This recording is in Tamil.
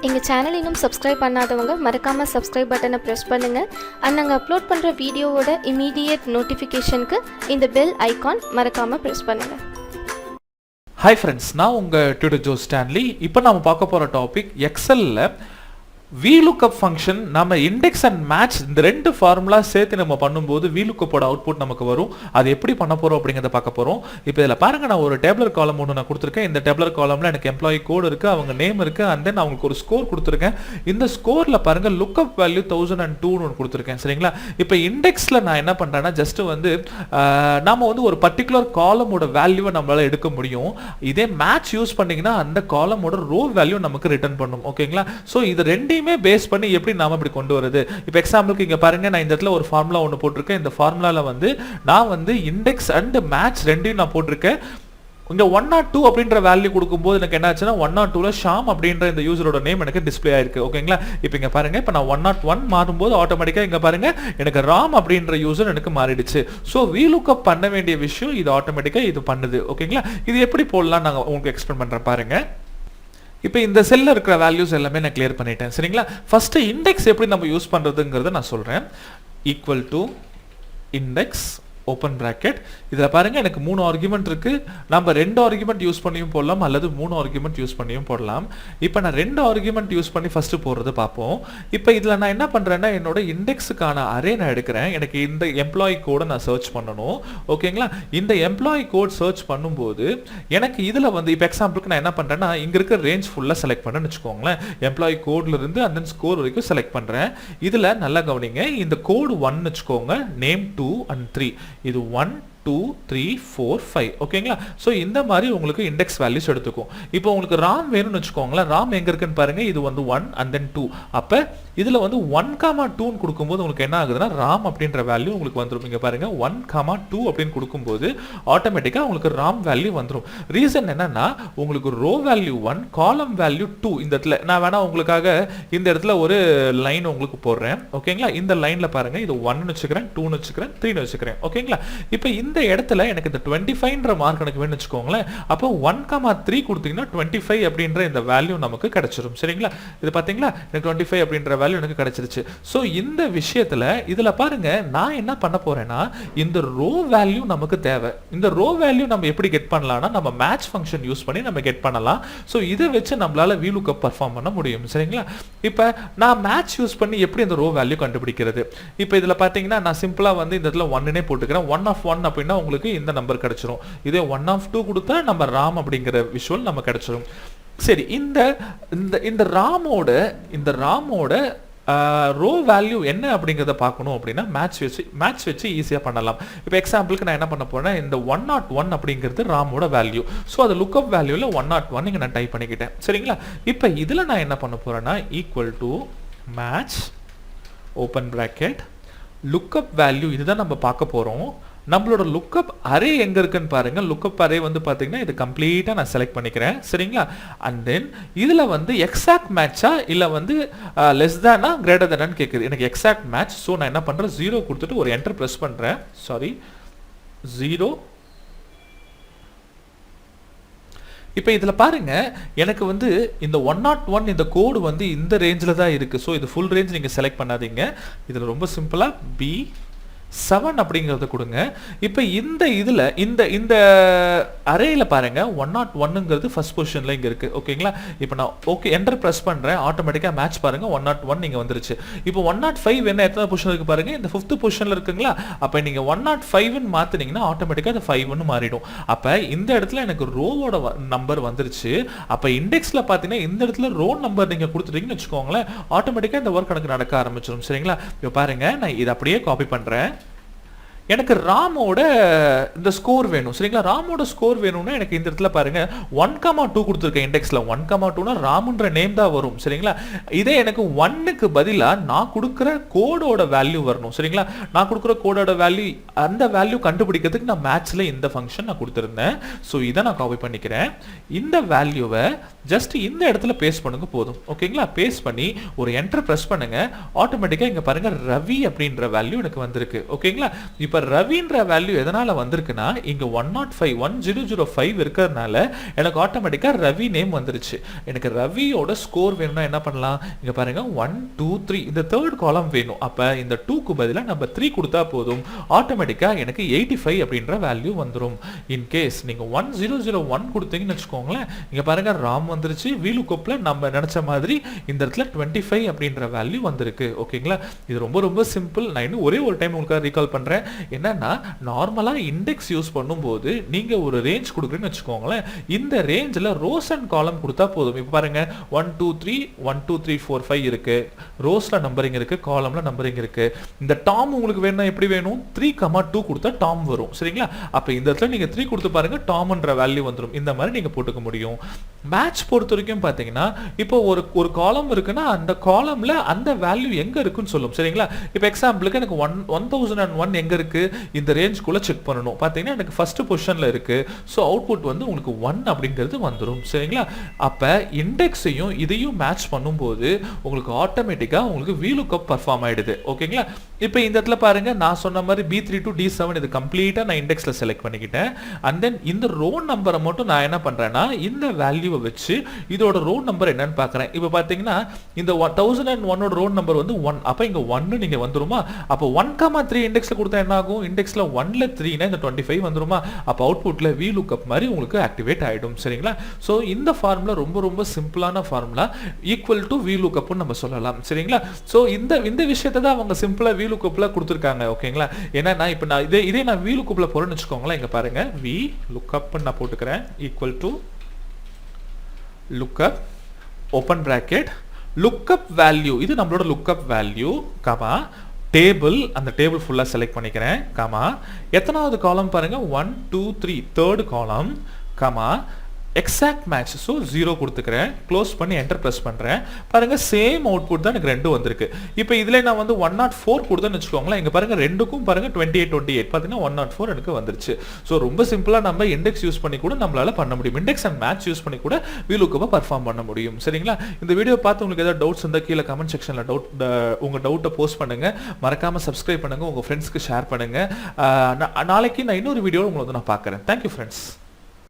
எங்கள் சேனல் இன்னும் சப்ஸ்கிரைப் பண்ணாதவங்க மறக்காமல் சப்ஸ்கிரைப் பட்டனை ப்ரெஸ் பண்ணுங்கள். அண்ட் நாங்கள் அப்லோட் பண்ணுற வீடியோவோட இமீடியட் நோட்டிஃபிகேஷனுக்கு இந்த பெல் ஐகான் மறக்காமல் ப்ரெஸ் பண்ணுங்கள். ஹாய் ஃப்ரெண்ட்ஸ், நான் உங்கள் tutorjoes ஸ்டான்லி. இப்போ நம்ம பார்க்க போகிற டாபிக் எக்ஸலில் Vlookup ஃபங்க்ஷன். நம்ம இண்டெக்ஸ் அண்ட் மேட்ச் இந்த ரெண்டு ஃபார்முலா சேர்த்து நம்ம பண்ணும்போது Vlookupோட அவுட்புட் நமக்கு வரும். அது எப்படி பண்ண போகிறோம் அப்படிங்கிறத பார்க்க போகிறோம். இப்போ இதில் பாருங்கள், நான் ஒரு டேபிளர் காலம் ஒன்று நான் கொடுத்துருக்கேன். இந்த டேபிளர் காலமில் எனக்கு எம்ப்ளாயி கோடு இருக்குது, அவங்க நேம் இருக்குது, அண்ட் தென் அவங்களுக்கு ஒரு ஸ்கோர் கொடுத்துருக்கேன். இந்த ஸ்கோரில் பாருங்கள் லுக்கப் வேல்யூ 1002 ஒன்று கொடுத்துருக்கேன். சரிங்களா? இப்போ இண்டெக்ஸில் நான் என்ன பண்ணுறேன்னா ஜஸ்ட்டு வந்து நாம் வந்து ஒரு பர்டிகுலர் காலமோட வேல்யூவை நம்மளால் எடுக்க முடியும். இதே மேட்ச் யூஸ் பண்ணிங்கன்னா அந்த காலமோட ரோ வேல்யூ நமக்கு ரிட்டர்ன் பண்ணும். ஓகேங்களா? ஸோ இது ரெண்டையுமே பேஸ் பண்ணி எப்படி நாம இப்படி கொண்டு வருது. இப்போ எக்ஸாம்பிளுக்கு இங்க பாருங்க, நான் இந்த இடத்துல ஒரு ஃபார்முலா ஒன்று போட்டிருக்கேன். இந்த ஃபார்முலால வந்து நான் வந்து இண்டெக்ஸ் அண்ட் மேட்ச் ரெண்டையும் நான் போட்டிருக்கேன். இங்க 102 அப்படின்ற வேல்யூ கொடுக்கும்போது எனக்கு என்ன ஆச்சுன்னா 102ல ஷாம் அப்படின்ற இந்த யூசரோட நேம் எனக்கு டிஸ்ப்ளே ஆயிருக்கு. ஓகேங்களா? இப்போ இங்க பாருங்க, இப்போ நான் 101 மாறும்போது ஆட்டோமேட்டிக்கா இங்க பாருங்க எனக்கு ராம் அப்படின்ற யூசர் எனக்கு மாறிடுச்சு. ஸோ Vlookup பண்ண வேண்டிய விஷயம் இது ஆட்டோமேட்டிக்கா இது பண்ணுது. ஓகேங்களா? இது எப்படி போடலாம் நான் உங்களுக்கு எக்ஸ்பிளைன் பண்றேன் பாருங்க. இப்போ இந்த செல்ல இருக்கிற வேல்யூஸ் எல்லாமே நான் கிளியர் பண்ணிட்டேன். சரிங்களா? ஃபர்ஸ்ட் இண்டெக்ஸ் எப்படி நம்ம யூஸ் பண்றதுங்கிறத நான் சொல்றேன். Equal to index open bracket. இதில் பாருங்க எனக்கு 3 ஆர்குமெண்ட் இருக்கு. நம்ம 2 ஆர்குமெண்ட் யூஸ் பண்ணியும் போடலாம் அல்லது 3 ஆர்குமெண்ட் யூஸ் பண்ணியும் போடலாம். இப்போ நான் 2 ஆர்குமெண்ட் யூஸ் பண்ணி ஃபர்ஸ்ட் போடுறது பார்ப்போம். இப்போ இதில் நான் என்ன பண்றேன்னா என்னோட இண்டெக்ஸுக்கான அரே நான் எடுக்கிறேன். எனக்கு இந்த எம்ப்ளாயி கோடை நான் சர்ச் பண்ணணும். ஓகேங்களா? இந்த எம்ப்ளாயி கோட் சர்ச் பண்ணும்போது எனக்கு இதில் வந்து இப்போ எக்ஸாம்பிளுக்கு நான் என்ன பண்றேன்னா இங்க இருக்க ரேஞ்ச் ஃபுல்லாக செலக்ட் பண்ணேன்னு வச்சுக்கோங்களேன். எம்ப்ளாயி கோட்ல இருந்து அந்த ஸ்கோர் வரைக்கும் செலக்ட் பண்றேன். இதில் நல்லா கவனிங்க, இந்த கோடு 1 வச்சுக்கோங்க, நேம் 2 and 3. இது 1 2 3 4 5. ஓகேங்களா? ஸோ இந்த மாதிரி உங்களுக்கு இண்டெக்ஸ் வேல்யூஸ் எடுத்துக்கும். இப்போ உங்களுக்கு ராம் வேணும்னு வச்சுக்கோங்களேன். ராம் எங்க இருக்குன்னு பாருங்க, இது வந்து 1 and then 2. அப்ப இதுல வந்து 1, 2 கொடுக்கும்போது உங்களுக்கு என்ன ஆகுதுன்னா ராம் அப்படின்ற வேல்யூ உங்களுக்கு வந்துடும். இங்க பாருங்க 1, 2 அப்படின்னு கொடுக்கும்போது ஆட்டோமேட்டிக்கா உங்களுக்கு ராம் வேல்யூ வந்துடும். ரீசன் என்னன்னா உங்களுக்கு ரோ வேல்யூ 1, காலம் வேல்யூ 2. இந்த இடத்துல நான் வேணா உங்களுக்காக இந்த இடத்துல ஒரு லைன் உங்களுக்கு போடுறேன். ஓகேங்களா? இந்த லைன்ல பாருங்க, இது 1 வச்சுக்கிறேன், 2 வச்சுக்கிறேன், 3 வச்சுக்கிறேன். ஓகேங்களா? இப்போ இந்த இடத்துல எனக்கு இந்த 25ன்ற மார்க் எனக்கு வேணும்னு வச்சுக்கோங்களேன். அப்போ 1, 3 கொடுத்தீங்கன்னா 25 அப்படின்ற இந்த வேல்யூ நமக்கு கிடைச்சிரும். சரிங்களா? இது பாத்தீங்களா, எனக்கு 25 அப்படின்ற வேல்யூ எனக்கு கிடைச்சிருச்சு. ஸோ இந்த விஷயத்துல இதுல பாருங்க, நான் என்ன பண்ண போறேன்னா இந்த ரோ வேல்யூ நமக்கு தேவை. இந்த ரோ வேல்யூ நம்ம எப்படி கெட் பண்ணலாம்னா நம்ம மேட்ச் ஃபங்க்ஷன் யூஸ் பண்ணி நம்ம கெட் பண்ணலாம். ஸோ இதை வச்சு நம்மளால Vlookup பர்ஃபார்ம் பண்ண முடியும். சரிங்களா? இப்போ நான் மேட்ச் யூஸ் பண்ணி எப்படி இந்த ரோ வேல்யூ கண்டுபிடிக்கிறது? இப்போ இதுல பாத்தீங்கன்னா நான் சிம்பிளா வந்து இந்த இடத்துல 1னே போட்டுக்கிறேன். 1 of 1 அப்படின்னா உங்களுக்கு இந்த நம்பர் கிடைச்சிரும். இதே 1 of 2 கொடுத்தா நம்ம ராம் அப்படிங்கிற விஷுவல் நம்ம கிடைச்சிரும். சரி, இந்த ராமோட ரோ வேல்யூ என்ன அப்படிங்கிறத பார்க்கணும் அப்படின்னா மேட்ச் வச்சு ஈஸியாக பண்ணலாம். இப்போ எக்ஸாம்பிளுக்கு நான் என்ன பண்ண போறேன், இந்த 101 அப்படிங்கிறது ராமோட வேல்யூ. ஸோ அது லுக்கப் வேல்யூல 101 இங்கே நான் டைப் பண்ணிக்கிட்டேன். சரிங்களா? இப்போ இதில் நான் என்ன பண்ண போறேன்னா equal to match open bracket lookup value. இதுதான் நம்ம பார்க்க போறோம். நம்மளோட லுக்கப் அரே எங்க இருக்குன்னு பாருங்க. லுக்கப் அரே வந்து பாத்தீங்கன்னா இது கம்ப்ளீட்டா நான் செலக்ட் பண்ணிக்கிறேன். சரிங்களா? அண்ட் தென் இதுல வந்து எக்ஸாக்ட் மேட்சா இல்ல வந்து லெஸ் தானா கிரேட்டர் தானான்னு கேக்குது. எனக்கு எக்ஸாக்ட் மேட்ச். ஸோ நான் என்ன பண்றேன், 0 கொடுத்துட்டு ஒரு என்டர் பிரஸ் பண்றேன். சாரி, 0. இப்போ இதுல பாருங்க, எனக்கு வந்து இந்த 101 இந்த கோடு வந்து இந்த ரேஞ்சில் தான் இருக்கு. ஸோ இது ஃபுல் ரேஞ்ச் நீங்க செலக்ட் பண்ணாதீங்க. இதுல ரொம்ப சிம்பிளா B7 அப்படிங்கறத கொடுங்க. இப்போ இந்த அரேல பாருங்க 101ங்கிறது ஃபர்ஸ்ட் பொசிஷன்ல இங்க இருக்கு. ஓகேங்களா? இப்போ நான் ஓகே என்டர் பிரஸ் பண்றேன். ஆட்டோமேட்டிக்கா மேட்ச் பாருங்க 101 நீங்க வந்துருச்சு. இப்போ 105 என்ன எத்தனை பொசிஷன் இருக்கு பாருங்க, இந்த 5th பொசிஷன்ல இருக்குங்களா? அப்ப நீங்க 105 ன்னு மாத்துனீங்கன்னா ஆட்டோமேட்டிக்கா அது 5ன்னு மாறிடும். அப்ப இந்த இடத்துல எனக்கு ரோவோட நம்பர் வந்துருச்சு. அப்ப இண்டெக்ஸ்ல பாத்தீங்கன்னா இந்த இடத்துல ரோ நம்பர் நீங்க கொடுத்துட்டீங்கன்னு வச்சுக்கோங்களேன், ஆட்டோமேட்டிக்கா இந்த ஒர்க் எனக்கு நடக்க ஆரம்பிச்சிடும். சரிங்களா? இப்போ பாருங்க, நான் இதை அப்படியே காப்பி பண்றேன். எனக்கு ராமோட இந்த ஸ்கோர் வேணும். சரிங்களா? ராமோட ஸ்கோர் வேணும்னா எனக்கு இந்த இடத்துல பாருங்க 1, 2 கொடுத்துருக்கேன். இண்டெக்ஸ்ல 1, 2னா ராமுன்ற நேம் தான் வரும். சரிங்களா? இதே எனக்கு 1க்கு பதிலா நான் கொடுக்குற கோடோட வேல்யூ வரணும். சரிங்களா? நான் கொடுக்குற கோடோட வேல்யூ அந்த வேல்யூ கண்டுபிடிக்கிறதுக்கு நான் மேட்ச்ல இந்த ஃபங்க்ஷன் நான் கொடுத்துருந்தேன். ஸோ இதை நான் காப்பி பண்ணிக்கிறேன். இந்த வேல்யூவை ஜஸ்ட் இந்த இடத்துல பேஸ்ட் பண்ணுங்க போதும். ஓகேங்களா? பேஸ்ட் பண்ணி ஒரு என்டர் பிரஸ் பண்ணுங்க. ஆட்டோமேட்டிக்கா இங்க பாருங்க ரவி அப்படின்ற வேல்யூ எனக்கு வந்திருக்கு. ஓகேங்களா? இப்போ இப்போ ரவின்ற வேல்யூ எதனால வந்திருக்குன்னா இங்க 1005 இருக்கிறதுனால எனக்கு ஆட்டோமேட்டிக்கா ரவி நேம் வந்துருச்சு. எனக்கு ரவியோட ஸ்கோர் வேணும்னா என்ன பண்ணலாம், இங்க பாருங்க 1 2 3 இந்த தேர்ட் காலம் வேணும். அப்ப இந்த 2க்கு பதிலா நம்ம 3 கொடுத்தா போதும், ஆட்டோமேட்டிக்கா எனக்கு 85 அப்படின்ற வேல்யூ வந்துரும். இன் கேஸ் நீங்க 1001 கொடுத்தீங்கன்னு வச்சுக்கோங்களேன், இங்க பாருங்க ராம் வந்துருச்சு. VLOOKUPல நம்ம நினைச்ச மாதிரி இந்த இடத்துல 25 அப்படின்ற வேல்யூ வந்திருக்கு. ஓகேங்களா, இது ரொம்ப ரொம்ப சிம்பிள். நான் இன்னும் ஒரே ஒரு டைம் உங்களுக்கு ரீகால் பண்றேன். என்னன்னா நார்மலா இண்டெக்ஸ் யூஸ் பண்ணும்போது நீங்க ஒரு ரேஞ்ச் கொடுக்குறீங்கன்னு வச்சுக்கோங்களேன், இந்த ரேஞ்சில் ரோஸ் அண்ட் காலம் கொடுத்தா போதும். இப்போ பாருங்க 1 2 3 1 2 3 4 5 இருக்கு, ரோஸ்ல நம்பரிங் இருக்கு, காலம்ல நம்பரிங் இருக்கு. இந்த டாம் உங்களுக்கு வேணும்னா எப்படி வேணும், 3,2 கொடுத்தா டாம் வரும். சரிங்களா, அப்ப இந்த இடத்துல நீங்க 3 கொடுத்து பாருங்க, டாம்ன்ற வேல்யூ வந்துரும். இந்த மாதிரி நீங்க போட்டுக்க முடியும். மேட்ச் பொறுத்த வரைக்கும் பாத்தீங்கன்னா இப்போ ஒரு காலம் இருக்குன்னா அந்த காலம்ல அந்த வேல்யூ எங்க இருக்குன்னு சொல்லும். சரிங்களா, இப்போ எக்ஸாம்பிளுக்கு எனக்கு 1001 எங்க இருக்கு, இந்த ரேஞ்சுக்குள்ள செக் பண்ணணும். பாத்தீங்கன்னா எனக்கு ஃபர்ஸ்ட் பொசிஷன்ல இருக்கு. ஸோ அவுட்புட் வந்து உங்களுக்கு 1 அப்படிங்கிறது வந்துடும். சரிங்களா, அப்ப இண்டெக்ஸையும் இதையும் மேட்ச் பண்ணும்போது உங்களுக்கு ஆட்டோமேட்டிக்கா உங்களுக்கு VLOOKUP பர்ஃபார்ம் ஆயிடுது. ஓகேங்களா, இப்போ இந்த இடத்துல பாருங்க நான் சொன்ன மாதிரி B3 to D7 இது கம்ப்ளீட்டா நான் இண்டெக்ஸ்ல செலக்ட் பண்ணிக்கிட்டேன். அண்ட் தென் இந்த ரோ நம்பரை மட்டும் நான் என்ன பண்றேன்னா இந்த வேல்யூவை வச்சு இதோட ரோ நம்பர் என்னன்னு பார்க்கறேன். இப்போ பாத்தீங்கன்னா இந்த 1001 ரோ நம்பர் வந்து 1. அப்ப இங்க 1 நீங்க வந்துருமா, அப்ப 1,3 இண்டெக்ஸ்ல கொடுத்தா என்ன ஆகும், இண்டெக்ஸ்ல 1ல 3னா இந்த 25 வந்துருமா, அப்ப அவுட்புட்ல VLOOKUP மாதிரி உங்களுக்கு ஆக்டிவேட் ஆயிடும். சரிங்களா, சோ இந்த ஃபார்முலா ரொம்ப ரொம்ப சிம்பிளான ஃபார்முலா, ஈக்குவல் டு VLOOKUP நம்ம சொல்லலாம். சரிங்களா, சோ இந்த விஷயத்தை தான் அவங்க சிம்பிளா VLOOKUPல கொடுத்திருக்காங்க. ஓகேங்களா, ஏன்னா இப்போ நான் இதே நான் VLOOKUPல போறேன்னு வெச்சுக்கோங்களேன், இங்க பாருங்க VLOOKUP நான் போட்டுக்கிறேன், equal to lookup open bracket lookup value, இது நம்மளோட lookup value, கமா டேபிள், அந்த டேபிள் ஃபுல்லா செலக்ட் பண்ணிக்கிறேன், கமா எத்தனாவது காலம் பாருங்க 1 2 3 தேர்ட் காலம், கமா எக்ஸாக்ட் மேட்ச். ஸோ 0 கொடுத்துக்கிறேன், க்ளோஸ் பண்ணி என்டர் ப்ரெஸ் பண்ணுறேன். பாருங்கள் சேம் அவுட்புட் தான் எனக்கு ரெண்டும் வந்திருக்கு. இப்போ இதில் நான் வந்து 104 கொடுத்தேன்னு வச்சுக்கோங்களேன், இங்கே பாருங்கள் ரெண்டுக்கும் பாருங்கள் 28 பார்த்தீங்கன்னா 104 எனக்கு வந்துருச்சு. ஸோ ரொம்ப சிம்பிளாக நம்ம இண்டெக்ஸ் யூஸ் பண்ணி கூட நம்மளால பண்ண முடியும். இண்டெக்ஸ் அண்ட் மேட்ச் யூஸ் பண்ணி கூட VLOOKUP பர்ஃபார்ம் பண்ண முடியும். சரிங்களா, இந்த வீடியோ பார்த்து உங்களுக்கு ஏதாவது டவுட்ஸ் இருந்தால் கீழே கமெண்ட் செக்ஷனில் உங்கள் டவுட்டை போஸ்ட் பண்ணுங்கள். மறக்காமல் சப்ஸ்கிரைப் பண்ணுங்கள், உங்கள் ஃப்ரெண்ட்ஸ்க்கு ஷேர் பண்ணுங்கள். நாளைக்கு நான் இன்னொரு வீடியோ உங்களை வந்து நான் பார்க்குறேன். Thank you friends.